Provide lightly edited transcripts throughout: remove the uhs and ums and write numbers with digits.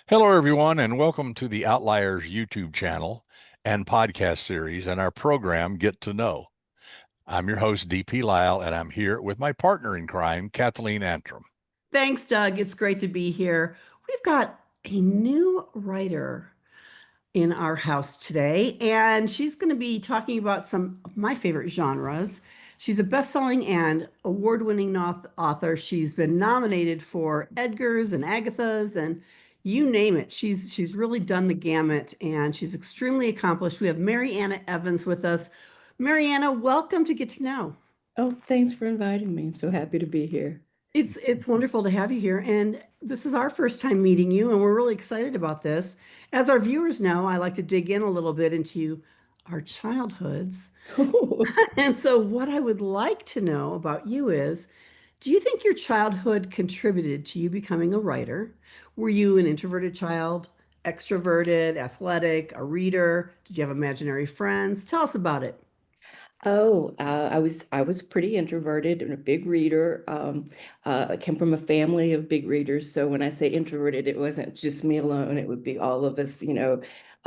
Hello, everyone, and welcome to the Outliers YouTube channel and podcast series and our program, Get to Know. I'm your host, DP Lyle, and I'm here with my partner in crime, Kathleen Antrim. Thanks, Doug. It's great to be here. We've got a new writer in our house today, and she's going to be talking about some of my favorite genres. She's a best-selling and award-winning author. She's been nominated for Edgars and Agathas and you name it. She's really done the gamut, and she's extremely accomplished. We have Mariana Evans with us. Mariana, welcome to Get to Know. Oh, thanks for inviting me. I'm so happy to be here. It's wonderful to have you here, and this is our first time meeting you, and we're really excited about this. As our viewers know, I like to dig in a little bit into our childhoods. And so what I would like to know about you is, do you think your childhood contributed to you becoming a writer? Were you an introverted child, extroverted, athletic, a reader? Did you have imaginary friends? Tell us about it. I was pretty introverted and a big reader. I came from a family of big readers, so when I say introverted, it wasn't just me alone. It would be all of us,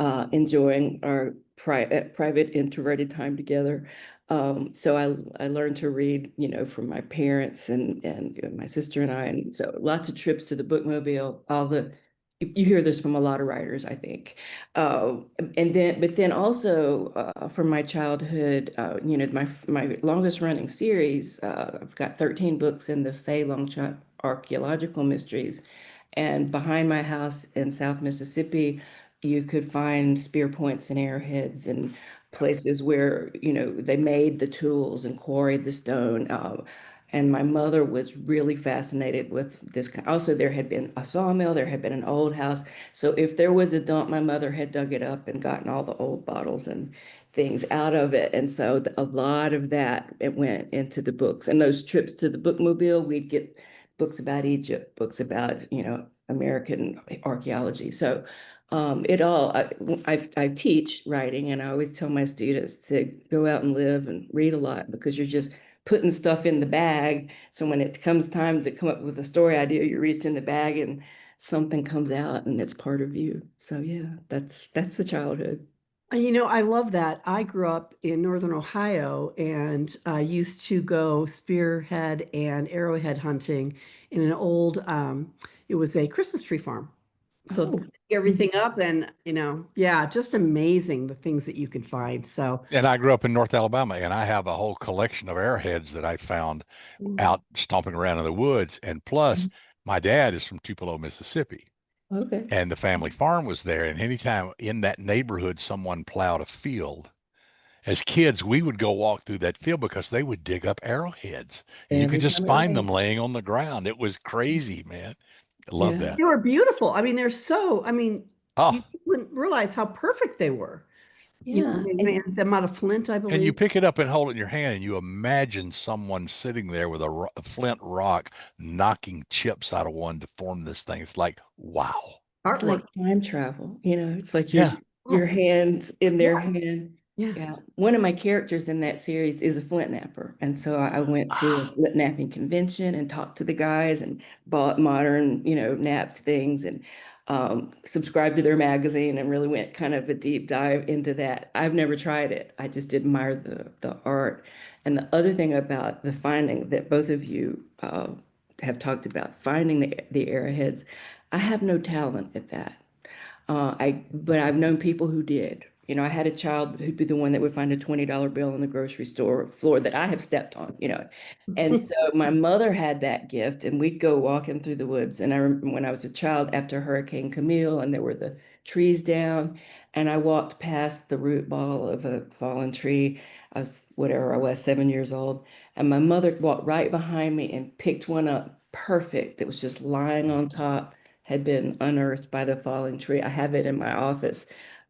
enjoying our private introverted time together. So I learned to read, from my parents and my sister and I, and so lots of trips to the bookmobile. All the You hear this from a lot of writers, I think. But then also from my childhood, my longest running series, I've got 13 books in the Faye Longchamp Archaeological Mysteries. And behind my house in South Mississippi, you could find spear points and arrowheads and places where, they made the tools and quarried the stone. And my mother was really fascinated with this. Also, there had been a sawmill, there had been an old house. So if there was a dump, my mother had dug it up and gotten all the old bottles and things out of it. And so a lot of that it went into the books. And those trips to the bookmobile, we'd get books about Egypt, books about, American archaeology. So I teach writing, and I always tell my students to go out and live and read a lot because you're just putting stuff in the bag. So when it comes time to come up with a story idea, you reach in the bag and something comes out and it's part of you. So yeah, that's the childhood. I love that. I grew up in Northern Ohio and used to go spearhead and arrowhead hunting in an old, it was a Christmas tree farm. So Oh, everything up and, yeah, just amazing the things that you can find. So, And I grew up in North Alabama, and I have a whole collection of arrowheads that I found mm, out stomping around in the woods. And plus, my dad is from Tupelo, Mississippi, okay. and the family farm was there. And anytime in that neighborhood someone plowed a field, as kids, we would go walk through that field because they would dig up arrowheads and you could Every just time it find them rains. laying on the ground. It was crazy, man. I love Yeah. that. they were beautiful. I mean, you Oh, wouldn't realize how perfect they were. Yeah. They And made them out of flint, I and you believe. pick it up and hold it in your hand and you imagine someone sitting there with a flint rock knocking chips out of one to form this thing. It's like, wow. it's like Artwork. time travel, it's like Yeah. your Yes. hands in their Yes. hand. Yeah. Yeah. One of my characters in that series is a flint knapper. And so I went to a Ah, flint knapping convention and talked to the guys and bought modern, napped things and subscribed to their magazine and really went kind of a deep dive into that. I've never tried it. I just admire the art. And the other thing about the finding that both of you have talked about, finding the arrowheads, I have no talent at that. But I've known people who did. I had a child who'd be the one that would find a $20 bill on the grocery store floor that I have stepped on. And so my mother had that gift, and we'd go walking through the woods. And I remember when I was a child after Hurricane Camille, and there were the trees down, and I walked past the root ball of a fallen tree. I was whatever I was, 7 years old, and my mother walked right behind me and picked one up perfect. It was just lying on top, had been unearthed by the falling tree. I have it in my office.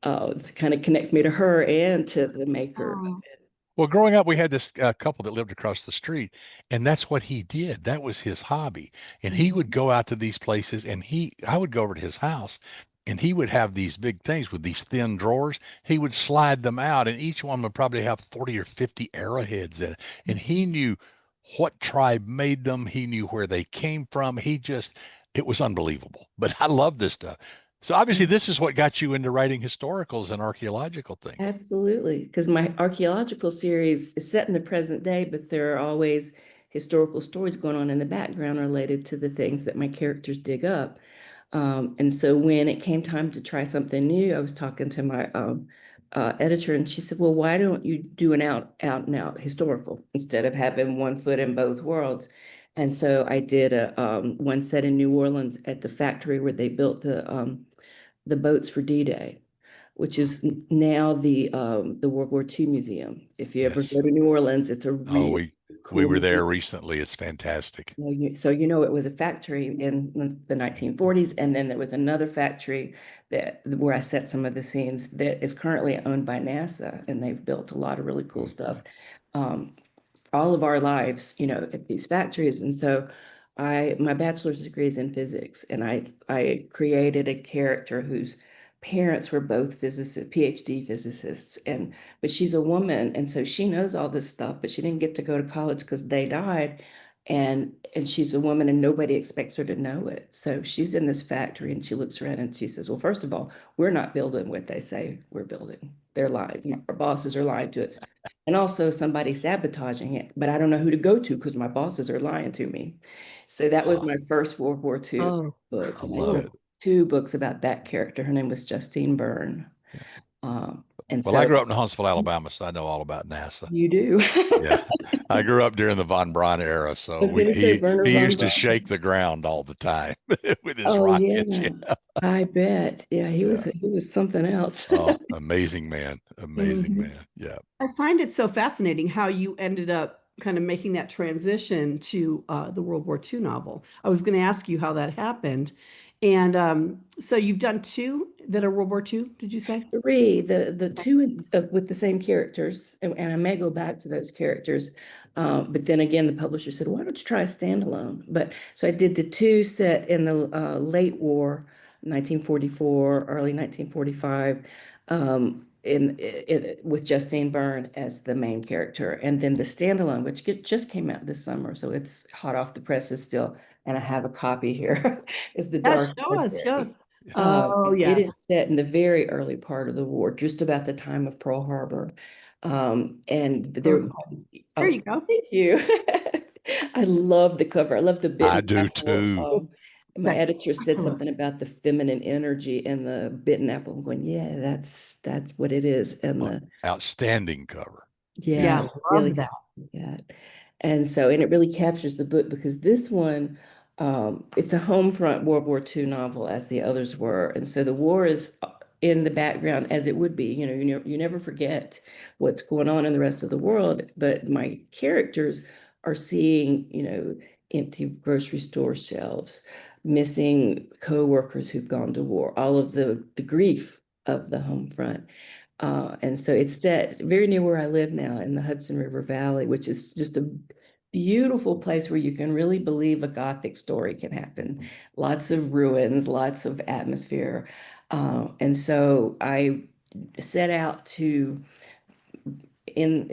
It kind of connects me to her and to the maker of Oh. it. well, growing up, we had this couple that lived across the street, and that's what he did. That was his hobby. And he would Mhm. go out to these places, and I would go over to his house, and he would have these big things with these thin drawers. He would slide them out, and each one would probably have 40 or 50 arrowheads in it. And he knew what tribe made them. He knew where they came from. It was unbelievable. But I love this stuff. So obviously this is what got you into writing historicals and archaeological things. Absolutely, because my archaeological series is set in the present day, but there are always historical stories going on in the background related to the things that my characters dig up. And so when it came time to try something new, I was talking to my editor, and she said, "Well, why don't you do an out and out historical instead of having one foot in both worlds?" And so I did a one set in New Orleans at the factory where they built the boats for D-Day, which is now the World War II Museum. If you ever Yes. go to New Orleans, it's a Oh, really we cool were there museum. recently. It's fantastic. So it was a factory in the 1940s, and then there was another factory where I set some of the scenes that is currently owned by NASA, and they've built a lot of really cool stuff. Um, all of our lives, at these factories. And so my bachelor's degree is in physics, and I created a character whose parents were both physicists, PhD physicists, but she's a woman, and so she knows all this stuff, but she didn't get to go to college because they died. And she's a woman and nobody expects her to know it. So she's in this factory and she looks around and she says, "Well, first of all, we're not building what they say we're building. They're lying. Our bosses are lying to us. And also somebody's sabotaging it, but I don't know who to go to because my bosses are lying to me." So that was Oh, my first World War II Oh, book. I And I love did cool. it. 2 books about that character. Her name was Justine Byrne. Yeah. And Well, I so grew up in Huntsville, Alabama, so I know all about NASA. you do. Yeah. I grew up during the von Braun era, I so was going to say Werner he von used to Braun. shake the ground all the time with his Oh rockets. yeah, Yeah. I bet. Yeah, he Yeah. was something else. Oh, amazing man. Amazing Mhm. man. Yeah. I find it so fascinating how you ended up kind of making that transition to the World War II novel. I was going to ask you how that happened. And so you've done two that are World War II, did you say? Three, the two with the same characters, and I may go back to those characters, but then again, the publisher said, "Why don't you try a standalone?" But so I did the two set in the late war, 1944, early 1945, with Justine Byrne as the main character, and then the standalone, which just came out this summer, so it's hot off the presses still, and I have a copy here, is The Yeah, Dark show us, show Library. us. Oh, It is yes. set in the very early part of the war, just about the time of Pearl Harbor. And there, Beautiful. There oh, you go. thank you. I love the cover. I love the I bitten do apple. too. My Okay. editor said something about the feminine energy in the bitten apple. I'm going, yeah, that's what it is. And Outstanding cover. yeah, Yeah, Yes. really love that. captures that. And it really captures the book because this one, it's a home front World War II novel as the others were. And so the war is in the background as it would be. You never forget what's going on in the rest of the world, but my characters are seeing, empty grocery store shelves, missing co-workers who've gone to war, all of the grief of the home front. And so it's set very near where I live now in the Hudson River Valley, which is just a beautiful place where you can really believe a Gothic story can happen. Lots of ruins, lots of atmosphere. And so I set out to, in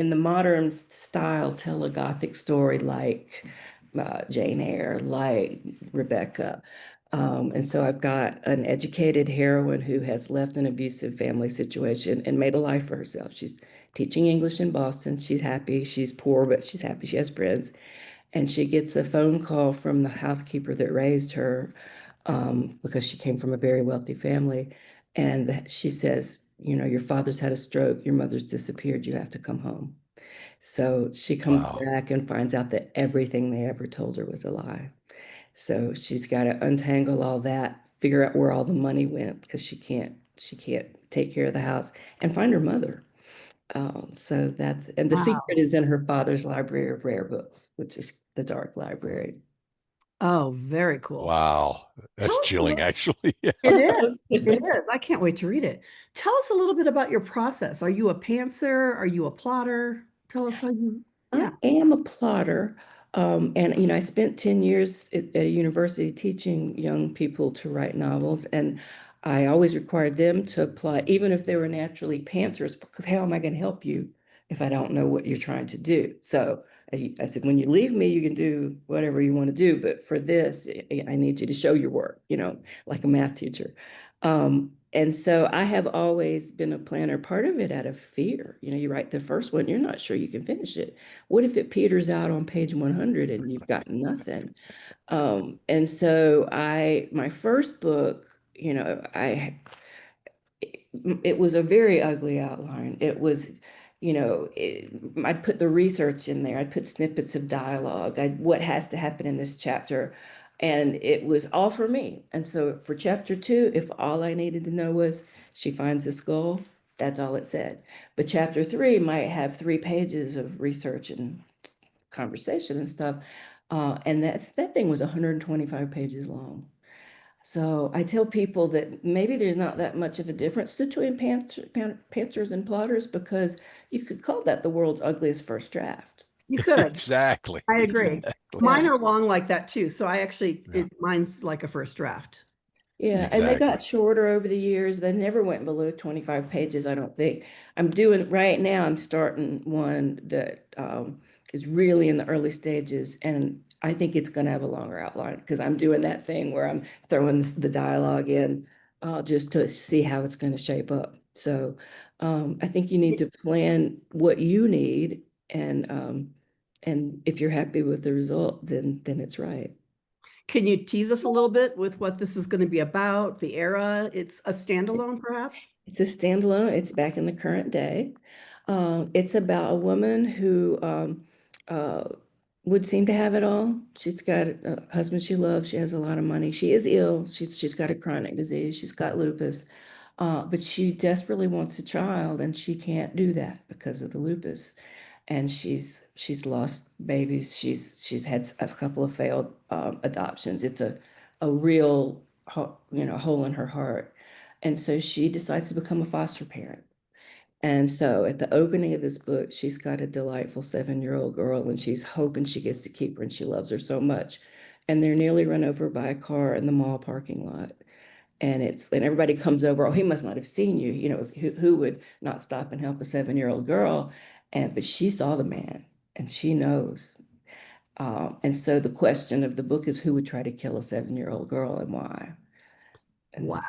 the modern style, tell a Gothic story like Jane Eyre, like Rebecca. And so I've got an educated heroine who has left an abusive family situation and made a life for herself. She's teaching English in Boston. She's happy. She's poor, but she's happy. She has friends. And she gets a phone call from the housekeeper that raised her because she came from a very wealthy family. And she says, your father's had a stroke. Your mother's disappeared. You have to come home. So she comes Wow. back and finds out that everything they ever told her was a lie. So she's got to untangle all that, figure out where all the money went because she can't take care of the house and find her mother. And the secret Wow. is in her father's library of rare books, which is the Dark Library. Oh, very cool. Wow. Tell That's us a chilling, little. actually. Yeah. It is. It is. I can't wait to read it. Tell us a little bit about your process. Are you a pantser? Are you a plotter? Tell us how you, I yeah. am a plotter. And I spent 10 years at a university teaching young people to write novels. And I always required them to apply, even if they were naturally pantsers, because how am I going to help you if I don't know what you're trying to do? So I said, when you leave me, you can do whatever you want to do, but for this, I need you to show your work, like a math teacher. And so I have always been a planner, part of it out of fear. You write the first one, you're not sure you can finish it. What if it peters out on page 100 and you've got nothing? And so my first book, it was a very ugly outline. It was, I'd put the research in there. I'd put snippets of dialogue. What has to happen in this chapter. And it was all for me. And so for chapter 2, if all I needed to know was she finds the skull, that's all it said. But chapter 3 might have 3 pages of research and conversation and stuff. And that thing was 125 pages long. So I tell people that maybe there's not that much of a difference between pantsers and plotters, because you could call that the world's ugliest first draft. You could. Exactly. I agree. Exactly. Mine are long like that too. So I actually, Yeah. mine's like a first draft. Yeah, and they got shorter over the years. They never went below 25 pages, I don't think. Right now, I'm starting one that is really in the early stages, and I think it's going to have a longer outline, because I'm doing that thing where I'm throwing the dialogue in just to see how it's going to shape up. So I think you need to plan what you need, and if you're happy with the result, then it's right. Can you tease us a little bit with what this is going to be about, the era? It's a standalone, perhaps? It's a standalone. It's back in the current day. It's about a woman who would seem to have it all. She's got a husband she loves. She has a lot of money. She is ill. She's got a chronic disease. She's got lupus. But she desperately wants a child, and she can't do that because of the lupus. And she's lost babies. She's had a couple of failed adoptions. It's a real hole in her heart. And so she decides to become a foster parent. And so at the opening of this book, she's got a delightful 7-year-old girl, and she's hoping she gets to keep her, and she loves her so much. And they're nearly run over by a car in the mall parking lot. And everybody comes over. Oh, he must not have seen you. Who would not stop and help a 7-year-old girl? But she saw the man, and she knows. And so the question of the book is, who would try to kill a 7-year-old girl, and why? And wow,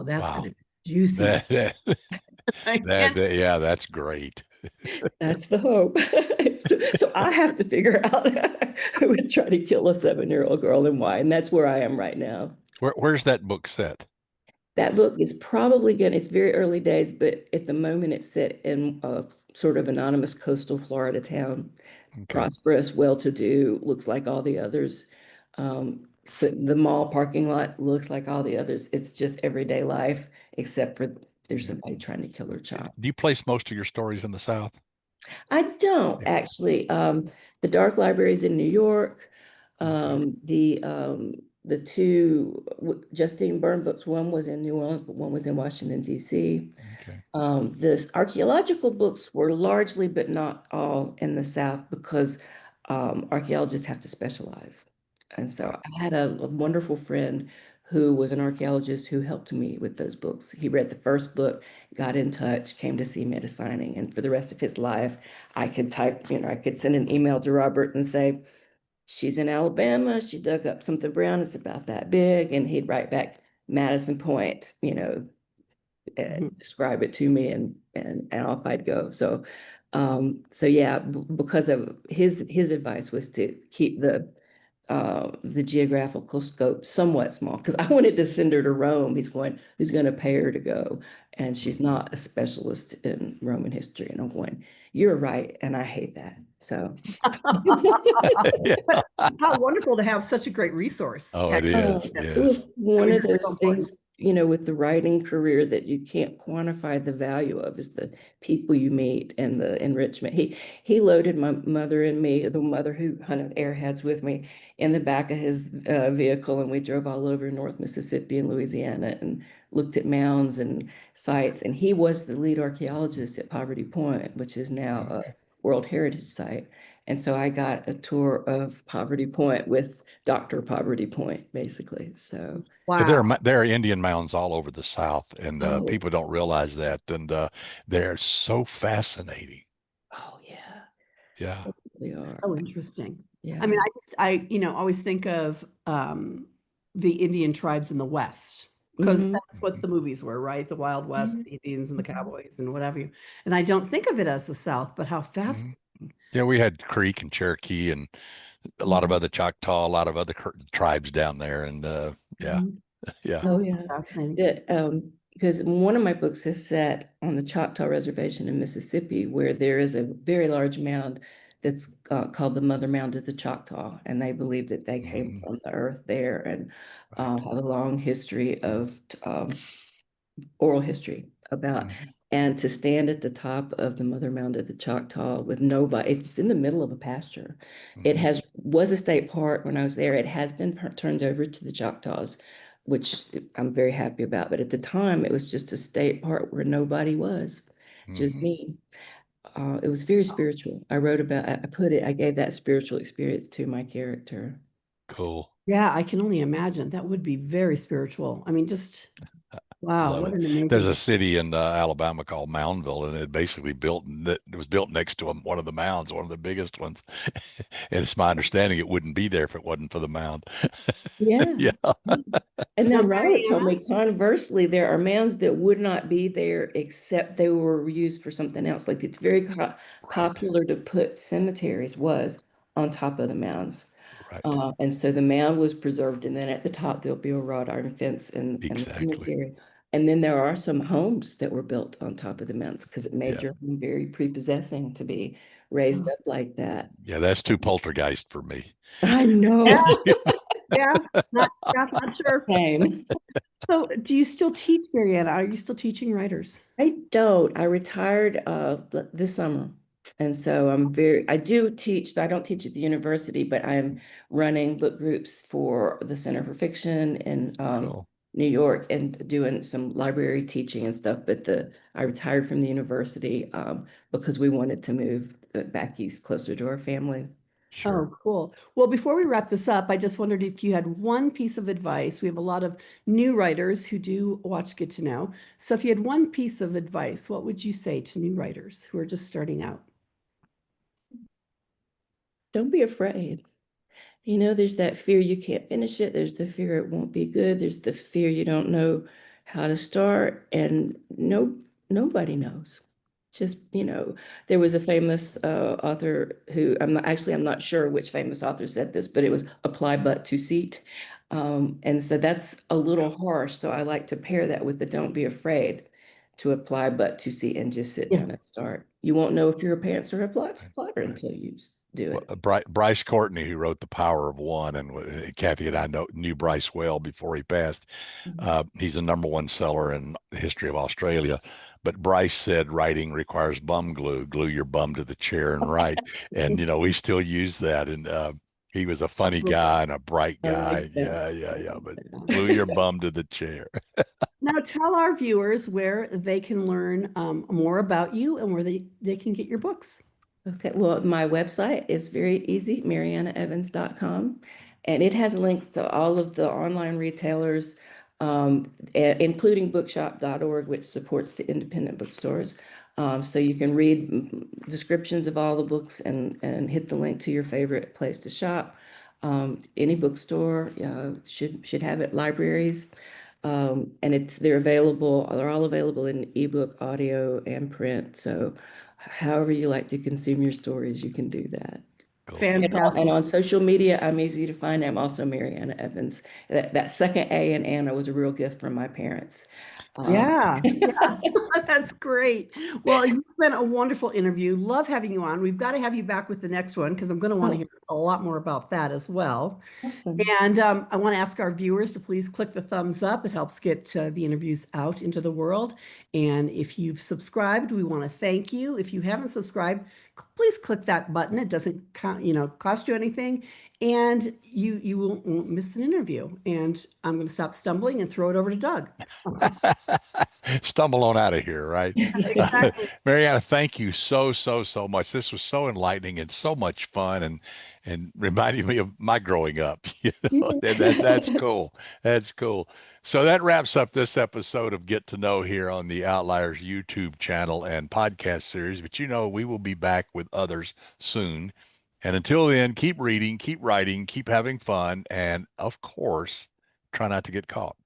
that's going to be juicy. Yeah, that's great. That's the hope. So I have to figure out who would try to kill a 7-year-old girl and why. And that's where I am right now. Where's that book set? That book is probably it's very early days, but at the moment it's set in a sort of anonymous coastal Florida town. Okay. Prosperous, well-to-do, looks like all the others. So the mall parking lot looks like all the others. It's just everyday life, except for there's somebody trying to kill her child. Do you place most of your stories in the South? I don't actually. The Dark Libraries in New York, the 2 Justine Byrne books, one was in New Orleans, but one was in Washington, D.C. Okay. The archaeological books were largely, but not all, in the South, because archaeologists have to specialize. And so I had a wonderful friend who was an archaeologist who helped me with those books. He read the first book, got in touch, came to see me at a signing. And for the rest of his life, I could I could send an email to Robert and say, she's in Alabama, she dug up something brown, it's about that big. And he'd write back Madison Point, describe it to me, and off I'd go. So yeah, because of his advice was to keep the geographical scope somewhat small, because I wanted to send her to Rome. He's going, who's going to pay her to go? And she's not a specialist in Roman history. And I'm going, you're right. And I hate that. So how wonderful to have such a great resource. Oh, it is. It was one of those things, with the writing career, that you can't quantify the value of, is the people you meet and the enrichment. He loaded my mother and me, the mother who hunted airheads with me, in the back of his vehicle, and we drove all over North Mississippi and Louisiana and looked at mounds and sites. And he was the lead archaeologist at Poverty Point, which is now a World Heritage Site. And so I got a tour of Poverty Point with Dr. Poverty Point, basically. So wow. There are Indian mounds all over the South, and people don't realize that. And they're so fascinating. Oh, yeah. Yeah. They are. So interesting. Yeah. I mean, always think of the Indian tribes in the West because Mhm. that's what the movies were, right? The Wild West, Yeah. the Indians and the Mhm. cowboys and whatever you. And I don't think of it as the South, but how Mhm. fascinating. Yeah, we had Creek and Cherokee and a lot of Mhm. other Choctaw, a lot of other tribes down there, and yeah, Mhm. yeah. Oh, Oh, yeah. fascinating. Because one of my books is set on the Choctaw Reservation in Mississippi, where there is a very large mound that's called the Mother Mound of the Choctaw, and they believe that they came Mhm. from the earth there and Right. have a long history of oral history about. Mhm. And to stand at the top of the Mother Mound of the Choctaw with nobody, it's in the middle of a pasture. It Mhm. was a state park when I was there. It has been turned over to the Choctaws, which I'm very happy about. But at the time, it was just a state park where nobody was, just Mhm. me. It was very spiritual. I gave that spiritual experience to my character. Cool. Yeah, I can only imagine. That would be very spiritual. I mean, just wow, Love what it. an There's amazing. a city in Alabama called Moundville, and it was built next to one of the mounds, one of the biggest ones. And it's my understanding it wouldn't be there if it wasn't for the mound. Yeah. Yeah. And Now, then Robert told Mariana, me conversely, there are mounds that would not be there except they were used for something else. Like it's very Right. popular to put cemeteries was on top of the mounds. Right. And so the mound was preserved, and then at the top there'll be a wrought iron fence in the Exactly. cemetery. And then there are some homes that were built on top of the mounds because it made Yeah. your home very prepossessing to be raised oh, up like that. Yeah, that's too poltergeist for me. I yeah, know. yeah, not sure. Same. So, do you still teach, Mariana? Are you still teaching writers? I don't. I retired this summer. And so I do teach, but I don't teach at the university, but I'm running book groups for the Center for Fiction in Cool. New York and doing some library teaching and stuff. But I retired from the university because we wanted to move back east closer to our family. Sure. Oh, cool. Well, before we wrap this up, I just wondered if you had one piece of advice. We have a lot of new writers who do watch Get to Know. So, if you had one piece of advice, what would you say to new writers who are just starting out? Don't be afraid. There's that fear you can't finish it. There's the fear it won't be good. There's the fear you don't know how to start. And nobody knows. Just, there was a famous author who I'm not sure which famous author said this, but it was apply but to seat. And so that's a little harsh. So I like to pair that with the don't be afraid to apply but to seat and just sit Yeah. down and start. You won't know if you're a pantser or a Right. plotter Right. until you do Well, it. Bryce Courtney, who wrote The Power of One, and Kathy and I knew Bryce well before he passed. Mhm. He's a number one seller in the history of Australia. But Bryce said writing requires bum glue. Glue your bum to the chair and write. And we still use that. And he was a funny guy and a bright I like guy. that. Yeah, yeah, I yeah. like But glue your that. bum to the chair. Now, tell our viewers where they can learn more about you and where they can get your books. Okay, well, my website is very easy, marianaevans.com, and it has links to all of the online retailers, including bookshop.org, which supports the independent bookstores. So you can read descriptions of all the books and hit the link to your favorite place to shop. Any bookstore should have it, libraries. And they're all available in ebook, audio, and print. So however you like to consume your stories, you can do that. Cool. And Fantastic. on social media, I'm easy to find. I'm also Mariana Evans. That second A in Anna was a real gift from my parents. Uh, Yeah, yeah, that's great. Well, you've been a wonderful interview. Love having you on. We've got to have you back with the next one because I'm going to want to oh, hear a lot more about that as well. awesome. And I want to ask our viewers to please click the thumbs up. It helps get the interviews out into the world. And if you've subscribed, we want to thank you. If you haven't subscribed, please click that button. It doesn't cost you anything, and you won't miss an interview. And I'm going to stop stumbling and throw it over to Doug. Stumble on out of here, right? Exactly. Mariana, thank you so, so, so much. This was so enlightening and so much fun and reminded me of my growing up. That's cool. That's cool. So that wraps up this episode of Get to Know here on the Outliers YouTube channel and podcast series. But we will be back with others soon. And until then, keep reading, keep writing, keep having fun, and of course, try not to get caught.